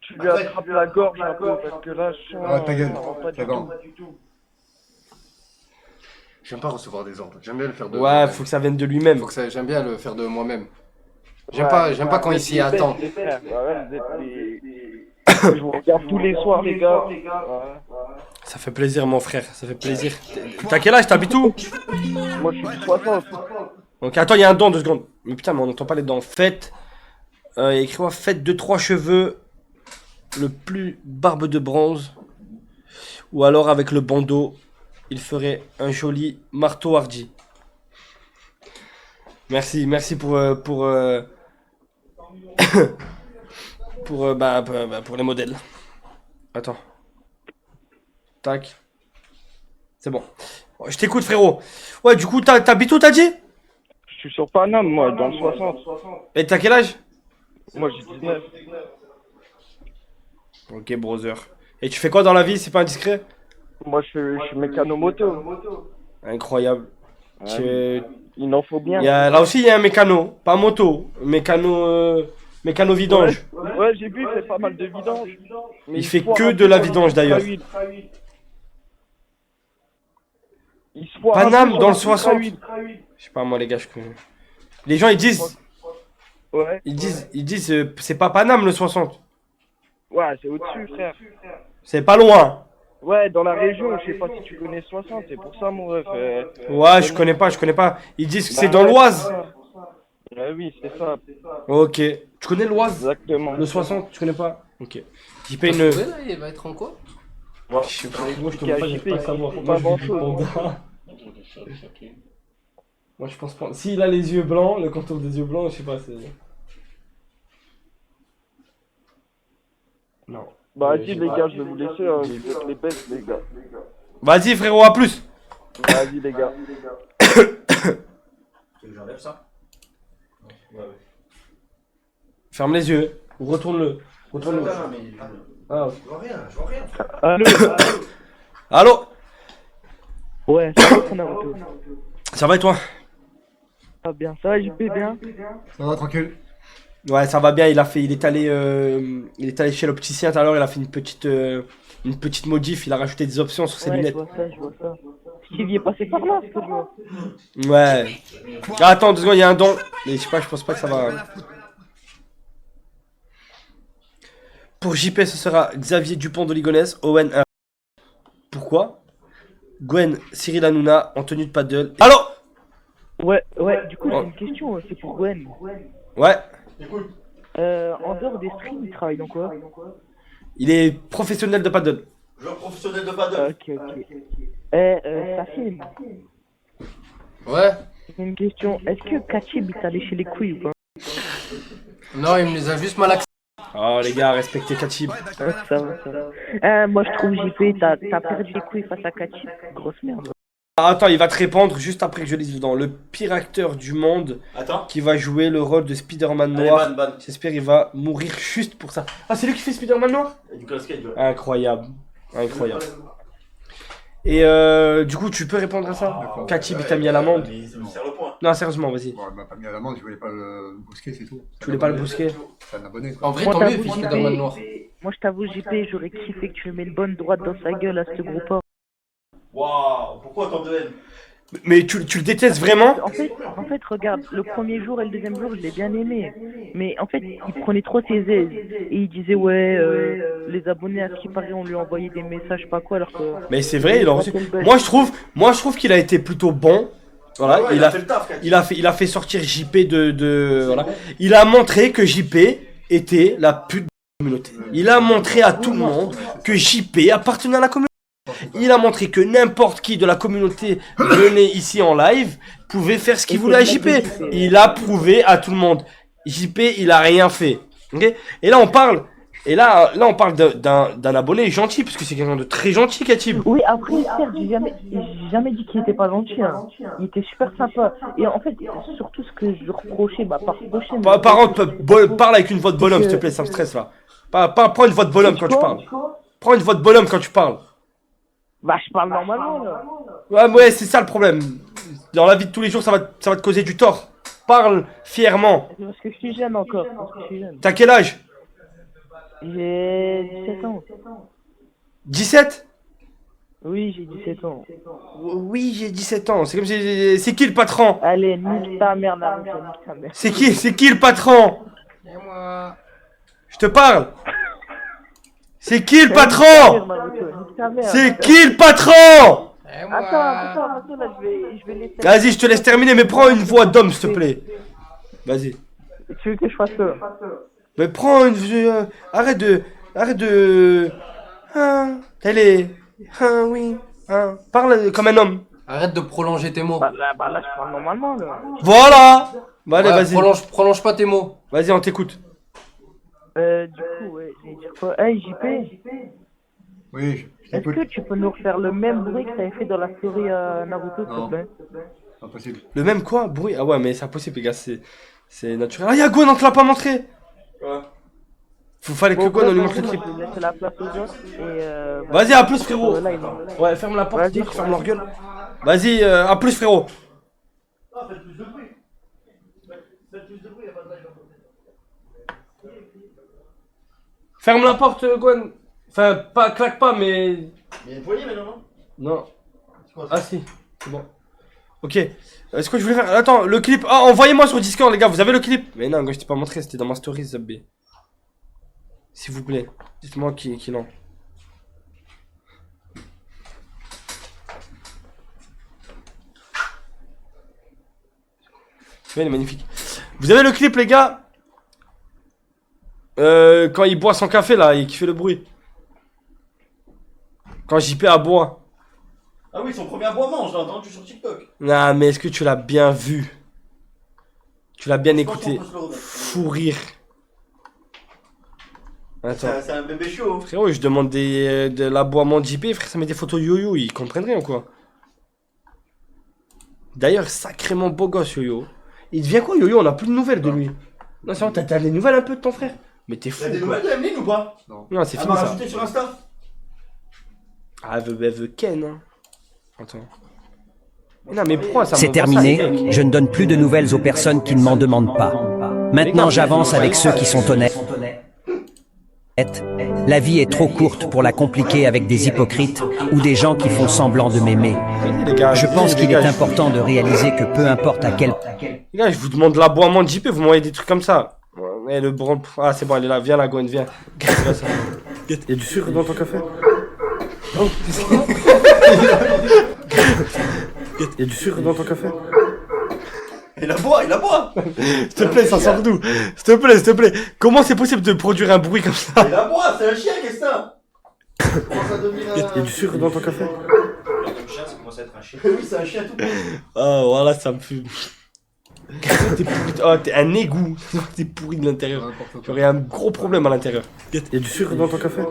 F: tu lui attrapes la gorge un peu parce que là, je sens.
B: Ah, ta gueule,
F: ça va pas du
B: ta
F: tout.
B: gorge. J'aime pas recevoir des ordres. J'aime bien le faire de
A: Ouais,
B: moi-même.
A: faut que ça vienne de lui-même.
B: J'aime bien le faire de moi-même. J'aime
F: Ouais,
B: pas quand il s'y
F: vous êtes
B: attend.
F: des frères, ouais, vous êtes je vous regarde tous les soirs, les gars. Ouais.
A: Ça fait plaisir, mon frère, ça fait plaisir. T'as quel âge? T'habites où?
F: Moi, je suis 60.
A: Donc attends, il y a un don, 2 secondes. Mais putain, mais on n'entend pas les dents. Faites. Écris-moi, faites 2-3 cheveux. Le plus barbe de bronze. Ou alors avec le bandeau, il ferait un joli marteau hardy. Merci, merci pour pour les modèles. Attends. Tac. C'est bon. Je t'écoute, frérot. Ouais, du coup, t'habites où, t'as dit?
F: Je suis sur Paname, moi, dans le 60.
A: Et t'as quel âge?
F: Moi, j'ai 19.
A: Ok, brother. Et tu fais quoi dans la vie, c'est pas indiscret?
F: Moi, je suis mécano moto.
A: Incroyable.
F: Ouais, il en faut bien.
A: Là aussi, il y a un mécano. Pas moto. Mécano vidange.
F: Ouais, j'ai vu, il fait pas mal de vidange. Mais
A: Il fait
F: se foire
A: que
F: un
A: de
F: peu
A: la
F: sur
A: vidange,
F: le
A: d'ailleurs.
F: ultra-huile. Il se foire un peu
A: Paname
F: sur
A: dans le
F: le
A: 60.
F: ultra-huile.
A: Je sais pas, moi, les gars, je connais. Les gens, ils disent,
F: Ouais.
A: c'est pas Paname le 60.
F: Ouais, c'est au-dessus, frère.
A: C'est pas loin.
F: Ouais, dans la région, je sais pas si tu connais 60, c'est pour ça, mon ref.
A: Ouais, je connais pas. Ils disent que c'est dans l'Oise.
F: Ouais, oui, c'est ça.
A: Ok. Tu connais l'Oise?
F: Exactement.
A: Le 60, tu connais pas? Ok. J'y paye une.
B: Ouais, là, il va être en quoi?
A: Je sais pas, moi je te
F: Qui a
A: pas, j'ai
F: JP,
A: pas à savoir.
F: faut
A: Moi
F: pas
A: je vis du
F: grand-chose.
A: panda. Moi je pense pas. S'il a les yeux blancs, le contour des yeux blancs, je sais pas, c'est. Non.
F: Bah, vas-y, les gars, je vais vous laisser, hein. Vous êtes les bêtes, les gars.
A: Vas-y frérot, à plus.
F: Vas-y, les gars.
C: Tu veux que j'enlève ça? Ouais, ouais.
A: Ferme les yeux. Ou retourne-le. Retourne-le.
C: Non, mais
A: Ah.
C: je vois rien, frère.
F: Allô.
A: Allô?
F: Ouais, ça va, ton auto.
A: Ça va et toi?
F: Ça va bien, ça va, JP, bien.
B: Ça va, tranquille.
A: Ouais, ça va bien. Il est allé chez l'opticien tout à l'heure. Il a fait une petite modif. Il a rajouté des options sur ses
F: Ouais, je
A: lunettes.
F: vois ça, je vois ça. Stevie est passé par là, ce que je vois.
A: Ouais. Ah, attends 2 secondes, il y a un don. Mais je sais pas, je pense pas que ça va. Pour JP, ce sera Xavier Dupont de Ligonnès, Owen 1. Pourquoi? Gwen, Cyril Hanouna en tenue de paddle. Allô?
F: Ouais, du coup, j'ai une question, c'est pour Gwen.
A: Ouais.
F: En dehors des streams, il travaille dans quoi?
A: Il est professionnel de paddle.
C: Joueur professionnel de paddle.
F: Ok. Safine,
B: Ouais.
F: j'ai une question. Est-ce que Kachib est allé chez les couilles ou pas?
B: Non, il me les a juste malaxés.
A: Oh les gars, respectez Kachib.
F: Ça va. Moi, je trouve, JP, t'as perdu les couilles face à Kachib. Grosse merde.
A: Ah, attends, il va te répondre juste après que je lise dedans. Le pire acteur du monde
C: Attends.
A: qui va jouer le rôle de Spider-Man
C: Allez,
A: noir.
C: ban.
A: J'espère il va mourir juste pour ça. Ah, c'est lui qui fait Spider-Man noir?
C: Et Nicolas Cage, ouais.
A: Incroyable. Incroyable. Et du coup, tu peux répondre à ça?
B: D'accord.
A: Kachib, il t'a mis à l'amende.
C: Serre le point.
A: Non, sérieusement, vas-y.
B: Bon, elle m'a pas mis à l'amende, je voulais pas le brusquer, c'est tout.
A: Tu voulais pas le brusquer?
B: C'est un abonné, quoi.
E: En vrai,
F: Moi,
E: tant mieux,
F: t'avoue,
E: fils
F: JP,
E: Spider-Man noir.
F: moi, je t'avoue, JP, j'aurais kiffé que tu lui mets une bonne droite dans sa gueule à ce gros porc.
C: Waouh, pourquoi autant de haine?
A: Mais tu le détestes vraiment?
F: En fait, regarde, le premier jour et le deuxième jour, je l'ai bien aimé. Mais en fait, il prenait trop ses aises. Et il disait, ouais, les abonnés, à ce qui paraît, on lui envoyait des messages, pas quoi, alors que...
A: Mais c'est vrai, il a reçu. Moi, je trouve qu'il a été plutôt bon. Voilà,
C: Ouais,
A: il a
C: fait le taf, Cage.
A: il a fait sortir JP voilà. Il a montré que JP était la pute de la communauté. Il a montré à tout le monde que JP appartenait à la communauté. Il a montré que n'importe qui de la communauté venait ici en live pouvait faire ce qu'il voulait à JP. Il a prouvé à tout le monde. JP, il a rien fait. Ok? Et là on parle d'un abonné gentil, parce que c'est quelqu'un de très gentil, Kachib.
F: Oui, après, certes, j'ai jamais dit qu'il était pas gentil, hein. Il était super sympa. Et en fait, surtout ce que je reprochais, pas reprocher, mais...
A: Par contre, parle avec une voix de bonhomme, s'il te plaît, ça me stresse là. Prends une voix de bonhomme quand tu parles. Prends une voix de bonhomme quand tu parles.
F: Bah, je parle normalement, là.
A: Ouais, c'est ça le problème. Dans la vie de tous les jours, ça va te causer du tort. Parle fièrement.
F: C'est parce que je suis jeune encore. Parce que je suis jeune.
A: T'as quel âge?
F: J'ai 17 ans.
A: 17?
F: Oui, j'ai 17 ans.
A: Oui, j'ai 17 ans. C'est comme si... C'est qui le patron?
F: Allez, nique ta mère, Naruto, nique ta mère.
A: C'est qui le patron?
E: Et moi.
A: Je te parle. C'est qui le
F: Nique ta
A: patron?
F: mère, Naruto, nique ta mère.
A: C'est qui le patron?
E: Et moi.
F: Attends, là, je vais laisser.
A: Vas-y, je te laisse terminer, mais prends une voix d'homme, s'il te plaît. Vas-y.
F: Tu veux que je fasse ça?
A: Mais prends une... arrête de... Hein, elle est... Hein, oui. Hein. Parle comme un homme.
E: Arrête de prolonger tes mots.
F: Là, je parle normalement, là.
A: Voilà. Bah, allez,
E: Ouais,
A: vas-y.
E: prolonge pas tes mots.
A: Vas-y, on t'écoute.
F: Du coup, ouais, je vais dire quoi? Hey, JP,
B: Oui, je
F: est-ce
B: t'écoute.
F: que tu peux nous refaire le même bruit que t'avais fait dans la story Naruto, s'il te
B: Non.
F: plaît?
B: Impossible.
A: Le même quoi? Bruit? Ah ouais, mais c'est impossible, les gars. C'est naturel. Ah, y'a Gon, on te l'a pas montré.
C: Ouais.
A: Fallait que Gon, on lui montre le clip.
F: Je vais laisser la place aux autres et
A: Vas-y, à plus, frérot.
F: Là, il est-
A: Ouais, ferme la porte,
F: Vas-y,
A: dis ferme leur gueule. Vas-y, à plus, frérot.
C: Ah, faites plus de bruit. Faites plus de bruit, y'a pas de live.
A: Ferme la porte, Gon. Enfin, pas, claque pas, mais...
C: Il y a une poignée maintenant, non?
A: Non.
C: C'est quoi ça?
A: Ah si, c'est bon. Ok. Est-ce que je voulais faire... Attends, le clip... Ah, envoyez-moi sur Discord, les gars, vous avez le clip? Mais non, gars, je t'ai pas montré, c'était dans ma story, Zabé. S'il vous plaît, dites-moi qui l'ont. Ouais, il est magnifique. Vous avez le clip, les gars? Quand il boit son café, là, et qui fait le bruit. Quand JP aboie.
C: Ah oui, son premier aboiement, je l'ai entendu sur TikTok.
A: Non, mais est-ce que tu l'as bien vu? Tu l'as bien
C: Je pense
A: écouté?
C: qu'on peut se le remettre.
A: Fou rire. Attends.
C: C'est un bébé chaud. Hein.
A: Frérot, je demande de l'aboiement de JP, frère, ça met des photos yo-yo, ils comprennent rien ou quoi? D'ailleurs, sacrément beau gosse, yo-yo. Il devient quoi, yo-yo? On a plus de nouvelles de lui. Non, c'est vrai, t'as des nouvelles un peu de ton frère? Mais t'es fou,
C: T'as des
A: quoi.
C: nouvelles de Emeline ou pas?
A: Non, c'est
C: Elle
A: fini
C: m'a
A: ça.
C: rajouté sur Insta.
A: Ah, elle veut Ken, hein. Attends. Mais non, mais pourquoi ça
G: C'est
A: m'envoie ça, les
G: terminé,
A: mecs
G: je ne donne plus de nouvelles aux personnes qui ne m'en demandent pas. Maintenant j'avance avec ceux qui sont honnêtes. La vie est trop courte pour la compliquer avec des hypocrites ou des gens qui font semblant de m'aimer.
A: Les gars,
G: Je pense
A: les
G: qu'il
A: gars,
G: est important de réaliser que peu importe à quel...
A: Les gars, je vous demande l'aboiement de JP, vous m'envoyez des trucs comme ça. Ouais, le bron... Ah, c'est bon, elle est là. Viens là, Gwen, viens. Regarde ça. Il y a du sucre dans ton café? Oh, il y a du sucre dans ton café?
C: Il la boit, il la boit.
A: S'il te plaît, ça sort d'où? S'il te plaît. Comment c'est possible de produire un bruit comme ça?
C: Il la boit, c'est un chien, qu'est-ce que c'est? Comment ça devient
A: Il y a du sucre dans ton café?
C: Un chien, ça commence à être un chien. Oui, c'est un chien tout.
A: Ah, voilà, ça me fume. T'es pourri. Oh, t'es un égout. T'es pourri de l'intérieur.
E: N'importe quoi.
A: J'aurais un gros problème à l'intérieur. Il y a du sucre dans ton café?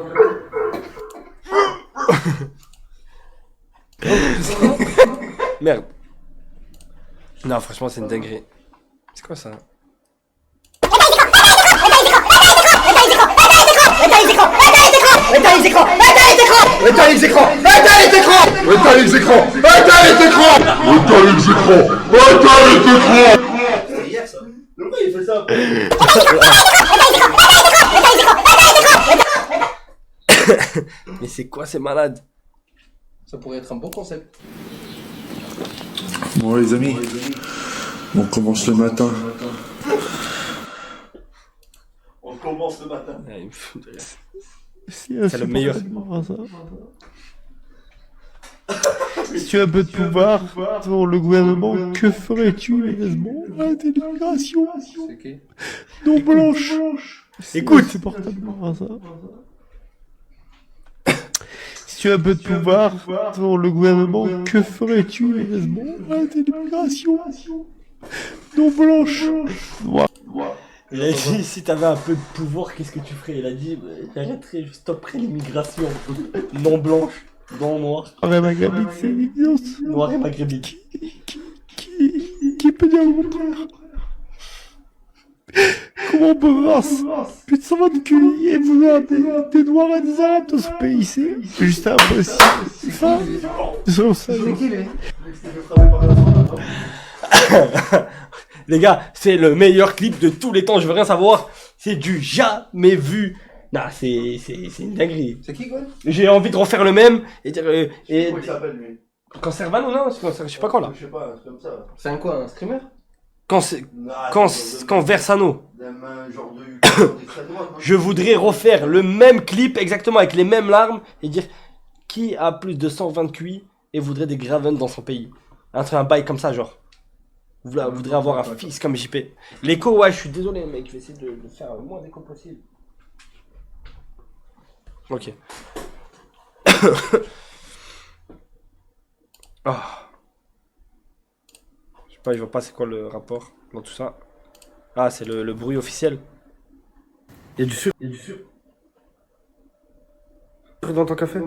A: Merde. Non, franchement, c'est une dinguerie. C'est quoi ça?
B: Éteins les écrans! Éteins les écrans! Éteins les écrans! Éteins les écrans! Éteins les écrans! Éteins les écrans!
C: C'est hier ça. Pourquoi il fait ça?
A: Mais c'est quoi ces malades?
E: Ça pourrait être un bon concept.
H: Bon les amis, on commence le matin.
C: On commence le matin.
A: Ah, il me fout de rire. C'est le meilleur.
I: Si tu as un peu de pouvoir devant le gouvernement, que ferais-tu honnêtement à l'immigration
E: C'est qui?
I: non blanche?
A: Écoute.
I: C'est insupportablement ça. Si tu as un peu de pouvoir devant le gouvernement, que ferais-tu honnêtement à l'immigration non blanche?
A: Il a dit si t'avais un peu de pouvoir, qu'est-ce que tu ferais? Il a dit j'arrêterais, je stopperais l'immigration. Non blanche, non noire,
I: Arrête maghrébine, c'est l'existence.
A: noir et maghrébine.
I: Qui peut dire le contraire? Comment on peut voir plus de 120 QI et vouloir des noirs et des arabes dans ce pays? C'est juste impossible. Ça, c'est ça.
A: Les gars, c'est le meilleur clip de tous les temps, je veux rien savoir. C'est du jamais vu. Non, c'est une dinguerie.
E: C'est qui, Gwen?
A: J'ai envie de refaire le même et dire.
C: Comment il s'appelle lui?
A: Cancer Van ou non? Je sais pas quand là.
C: Je sais pas, c'est comme ça.
E: C'est un quoi, un streamer?
A: Quand Versano.
C: Un genre de
A: Je voudrais refaire le même clip exactement avec les mêmes larmes et dire qui a plus de 120 QI et voudrait des Graven dans son pays. Un bail comme ça, genre. Voudrait avoir un fils comme JP. L'écho, ouais, je suis désolé, mec. Je vais essayer de faire le moins d'écho possible. Ok. Ah. Je sais pas, je vois pas c'est quoi le rapport dans tout ça. Ah, c'est le bruit officiel. Il y a du sucre. Il y a du sucre. Dans ton café.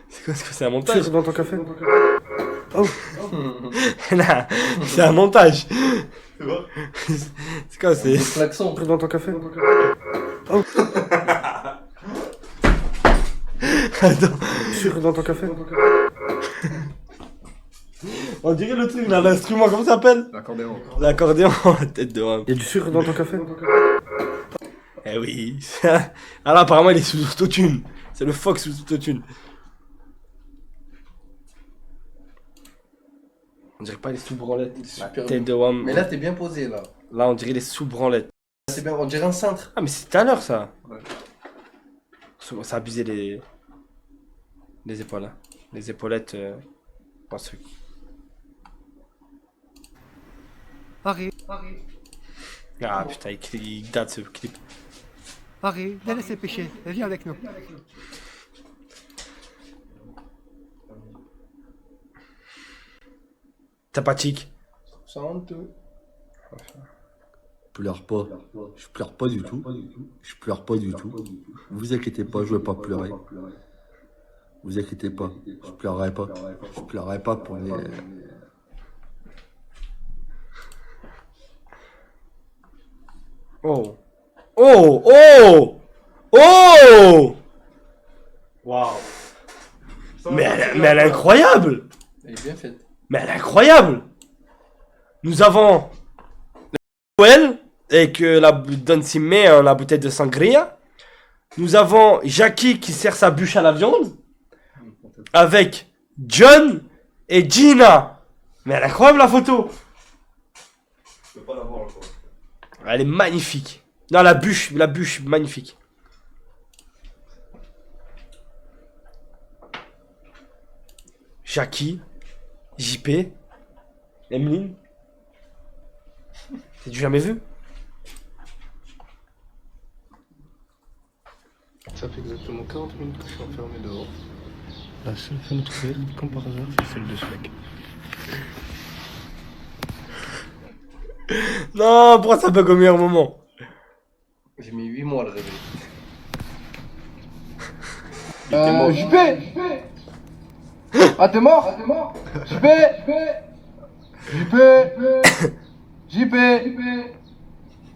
A: C'est quoi, c'est un montage? Sucre dans ton café. Oh. Non, c'est un montage. C'est quoi, c'est...
E: Klaxon.
A: Sucre dans ton café. Oh. Attends. Sucre dans ton café. On dirait le truc là, l'instrument, comment ça s'appelle?
E: L'accordéon.
A: L'accordéon, tête de homme. Y'a du sucre dans ton café? Eh oui. Ah là, apparemment, il est sous autotune. C'est le Fox sous autotune. On dirait pas les sous-branlettes. Tête de homme.
E: Mais là, t'es bien posé, là.
A: Là, on dirait les sous-branlettes.
E: C'est bien, on dirait un cintre.
A: Ah, mais c'est tout à l'heure, ça.
E: Ouais.
A: Ça a abusé les épaules, hein. Les épaulettes, pas ceux.
J: Harry,
A: Ah putain, il date ce clip.
J: Harry, viens laisser pêcher, viens avec nous.
A: Sympathique.
H: Pleure pas. Je pleure pas du tout. Je pleure pas du tout. Vous inquiétez pas, je vais pas pleurer. Vous inquiétez pas, je pleurerai pas. Je pleurerai pas pour les...
A: Oh. Oh. Oh. Oh. Waouh. Mais elle est incroyable.
E: Elle est bien faite.
A: Mais elle est incroyable. Nous avons Noël avec la Don Simé, la bouteille de sangria. Nous avons Jackie qui sert sa bûche à la viande avec John et Gina. Mais elle est incroyable la photo.
C: Je peux pas la voir encore.
A: Elle est magnifique. Non, la bûche magnifique. Jackie, JP, Emeline. T'as du jamais vu?
E: Ça fait exactement 40 minutes que je suis enfermé dehors.
I: La seule femme trouvée, comme par hasard, c'est celle de ce mec.
A: Non, pourquoi ça bug au meilleur moment?
E: J'ai mis 8 mois à le réveiller.
K: JP Ah, t'es mort JP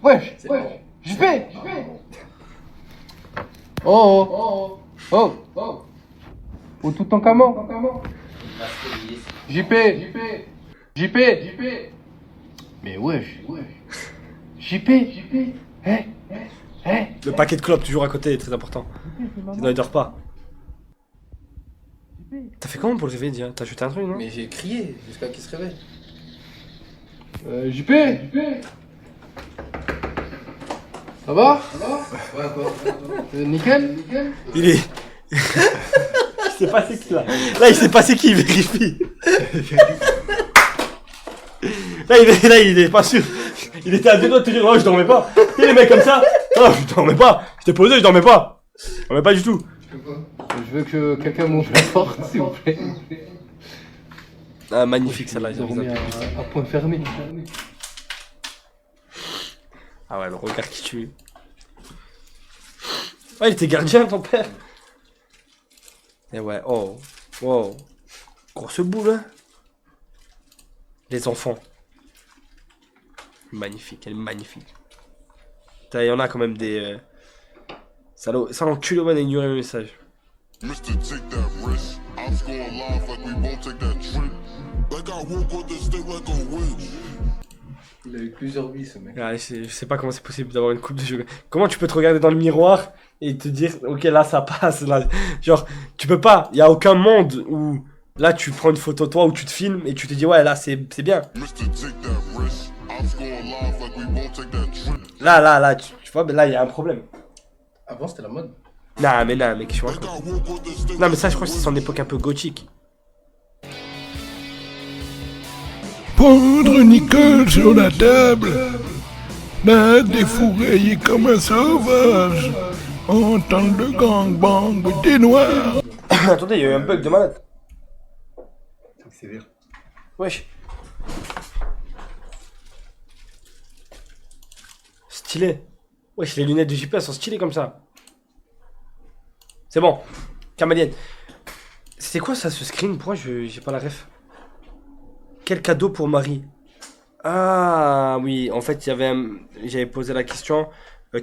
K: Wesh JP Oh Où tout en comment JP Mais wesh JP
A: Le paquet de clopes toujours à côté est très important. Sinon il dort pas. T'as fait comment pour le réveiller, Dia? T'as jeté un truc, non?
E: Mais j'ai crié jusqu'à qu'il se réveille.
K: JP Ça va
E: Ouais, quoi.
K: Nickel
A: Il est... il s'est passé qui là? Là il s'est passé qui? Il vérifie. Là il est pas sûr. Il était à deux doigts de te dire, oh je dormais pas. Et les mecs comme ça, non je dormais pas. J'étais posé, je dormais pas. Je dormais pas du tout.
K: Je veux que quelqu'un m'ouvre la porte, s'il vous plaît.
A: Ah magnifique celle-là.
K: Ils ont remis à point fermé.
A: Ah ouais, le regard qui tue. Ah il était gardien ton père. Et ouais, oh, wow. Grosse boule hein. Les enfants. Magnifique, elle est magnifique. Il y en a quand même des... Ça l'encule au moins d'ignorer le message.
B: Mr. Take that risk. I'm scoring live like we won't take that trip. Like
E: Il a eu plusieurs vies, ce mec.
A: Ouais, je sais pas comment c'est possible d'avoir une coupe de cheveux. Comment tu peux te regarder dans le miroir et te dire, ok, là ça passe. Là. Genre, tu peux pas. Il y a aucun monde où là tu prends une photo de toi ou tu te filmes et tu te dis, ouais, là c'est bien. Là, tu vois, mais là il y a un problème.
E: Avant, c'était la mode.
A: Non, mais je suis Non, mais ça, je crois que c'est son époque un peu gothique.
I: Pendre Nicole sur la table, la défourailler comme un sauvage, entendre le gangbang des noirs.
A: Attendez, il y a eu un bug de malade.
E: C'est sévère.
A: Wesh. Stylé. Wesh, les lunettes de JP sont stylées comme ça. C'est bon. Camalienne. C'était quoi ça, ce screen? Pourquoi j'ai pas la ref? Quel cadeau pour Marie? Ah oui, en fait, j'avais posé la question.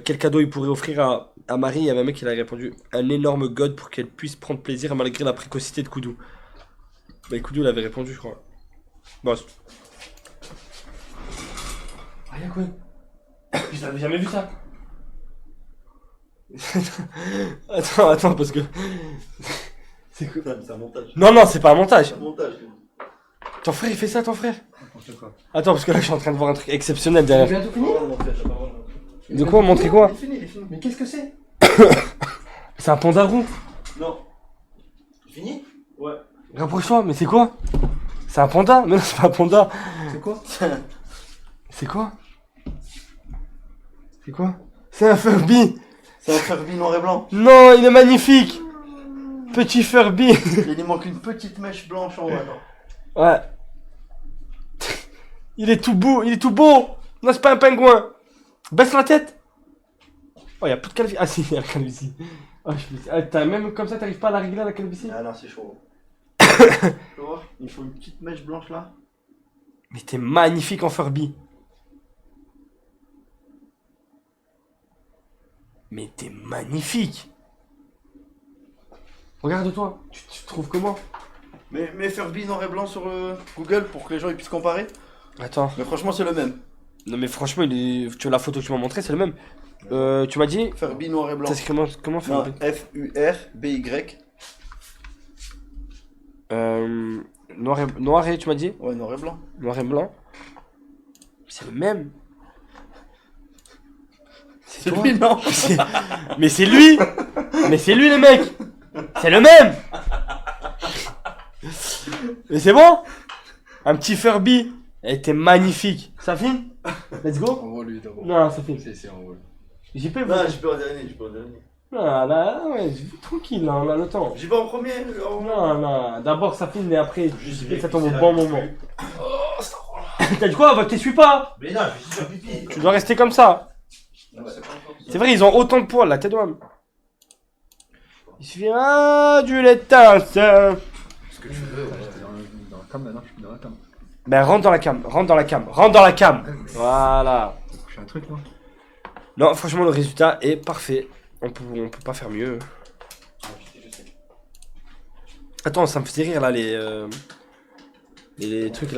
A: Quel cadeau il pourrait offrir à Marie? Il y avait un mec qui a répondu un énorme god pour qu'elle puisse prendre plaisir malgré la précocité de Koudou. Bah Koudou l'avait répondu, je crois. Bon. Ah, y'a quoi? Je l'avais jamais vu ça. Attends, parce que...
C: C'est quoi? C'est un montage.
A: Non, c'est pas un montage.
C: C'est un montage.
A: Ton frère, il fait ça, ton frère? Attends, parce que là, je suis en train de voir un truc exceptionnel derrière.
E: C'est bientôt fini?
A: De quoi? Montrer quoi?
E: Il est fini. Mais qu'est-ce que c'est?
A: C'est un panda roux.
C: Non. C'est fini? Ouais.
A: Rapproche-toi, mais c'est quoi? C'est un panda? Mais non, c'est pas un panda.
E: C'est quoi?
A: C'est quoi? C'est quoi? C'est un Furby.
C: C'est un Furby noir et blanc.
A: Non, il est magnifique. Petit Furby.
C: Il lui manque une petite mèche blanche en haut.
A: Ouais. Il est tout beau, Non, c'est pas un pingouin. Baisse la tête. Oh, y'a plus de calvitie. Ah si, y'a la calvitie. Oh, même comme ça, t'arrives pas à la régler la calvitie?
C: Ah non, c'est chaud. Tu vois, il faut une petite mèche blanche là.
A: Mais t'es magnifique en Furby. Mais t'es magnifique. Regarde-toi, tu te trouves comment?
C: Mais Furby noir et blanc sur Google pour que les gens ils puissent comparer.
A: Attends.
C: Mais franchement, c'est le même.
A: Non mais franchement, tu vois la photo que tu m'as montré, c'est le même. Tu m'as dit
C: Furby noir et blanc.
A: Ça s'écrit comment Furby?
C: F-U-R-B-Y.
A: Noir et tu m'as dit?
C: Ouais, noir et blanc.
A: Noir et blanc. C'est le même.
C: C'est lui, non?
A: Mais c'est lui. Mais c'est lui, les mecs. C'est le même. Mais c'est bon? Un petit Furby. Elle était magnifique. Ça filme? Let's go?
E: Envoie-lui d'abord.
A: Non, ça filme.
E: C'est envoie.
A: J'y peux?
C: Non, je peux en dernier,
A: Non, là, ouais, tranquille, là, on a le temps.
C: J'y vais en premier.
A: Non, d'abord ça filme et après, ça tombe au bon moment. T'as dit quoi? Bah, t'essuies pas.
C: Mais non, je suis sur pipi.
A: Tu dois rester comme ça. C'est vrai, ils ont autant de poils, la tête d'homme. Il suffira du laitage.
E: Ce que tu veux, dans la cam maintenant, je suis dans la cam.
A: Ben, rentre dans la cam. Voilà.
E: Je fais un truc là.
A: Non, franchement, le résultat est parfait. On peut pas faire mieux. Attends, ça me faisait rire là, les trucs là.